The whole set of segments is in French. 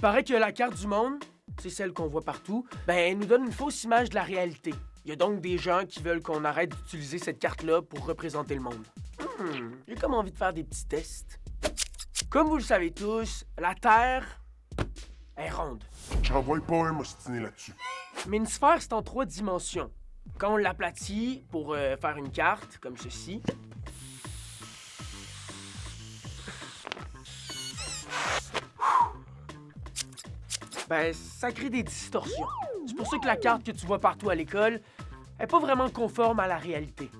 paraît que la carte du monde, c'est celle qu'on voit partout, ben, elle nous donne une fausse image de la réalité. Il y a donc des gens qui veulent qu'on arrête d'utiliser cette carte-là pour représenter le monde. J'ai comme envie de faire des petits tests. Comme vous le savez tous, la Terre est ronde. J'en vois pas un m'ostiner là-dessus. Mais une sphère, c'est en 3 dimensions. Quand on l'aplatit pour faire une carte, comme ceci, ben, ça crée des distorsions. C'est pour ça que la carte que tu vois partout à l'école est pas vraiment conforme à la réalité.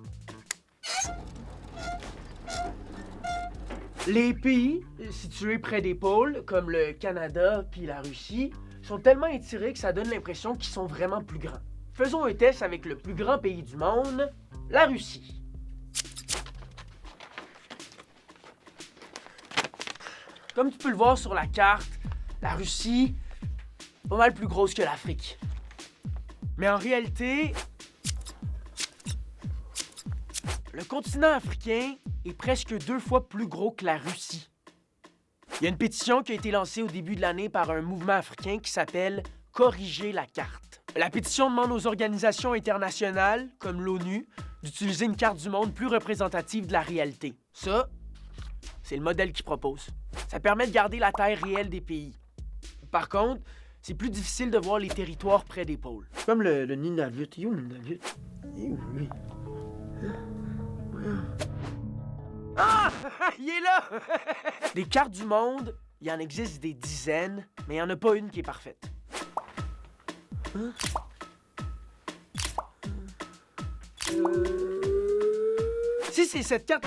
Les pays situés près des pôles, comme le Canada puis la Russie, sont tellement étirés que ça donne l'impression qu'ils sont vraiment plus grands. Faisons un test avec le plus grand pays du monde, la Russie. Comme tu peux le voir sur la carte, la Russie est pas mal plus grosse que l'Afrique. Mais en réalité, le continent africain est presque 2 fois plus gros que la Russie. Il y a une pétition qui a été lancée au début de l'année par un mouvement africain qui s'appelle « Corriger la carte ». La pétition demande aux organisations internationales, comme l'ONU, d'utiliser une carte du monde plus représentative de la réalité. Ça, c'est le modèle qu'ils proposent. Ça permet de garder la taille réelle des pays. Par contre, c'est plus difficile de voir les territoires près des pôles. Comme le Nunavut. Il est où, le Nunavut? Il est où, lui? Ah! Il est là! Des cartes du monde, il y en existe des dizaines, mais il n'y en a pas une qui est parfaite. Si, c'est cette carte.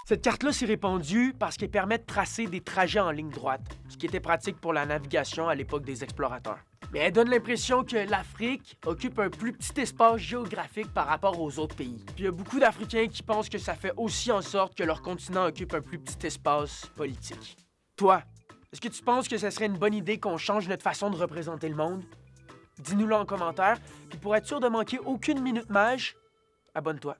Cette carte-là s'est répandue parce qu'elle permet de tracer des trajets en ligne droite, ce qui était pratique pour la navigation à l'époque des explorateurs. Mais elle donne l'impression que l'Afrique occupe un plus petit espace géographique par rapport aux autres pays. Puis il y a beaucoup d'Africains qui pensent que ça fait aussi en sorte que leur continent occupe un plus petit espace politique. Toi, est-ce que tu penses que ce serait une bonne idée qu'on change notre façon de représenter le monde? Dis-nous-le en commentaire, puis pour être sûr de manquer aucune Minute Mage, abonne-toi.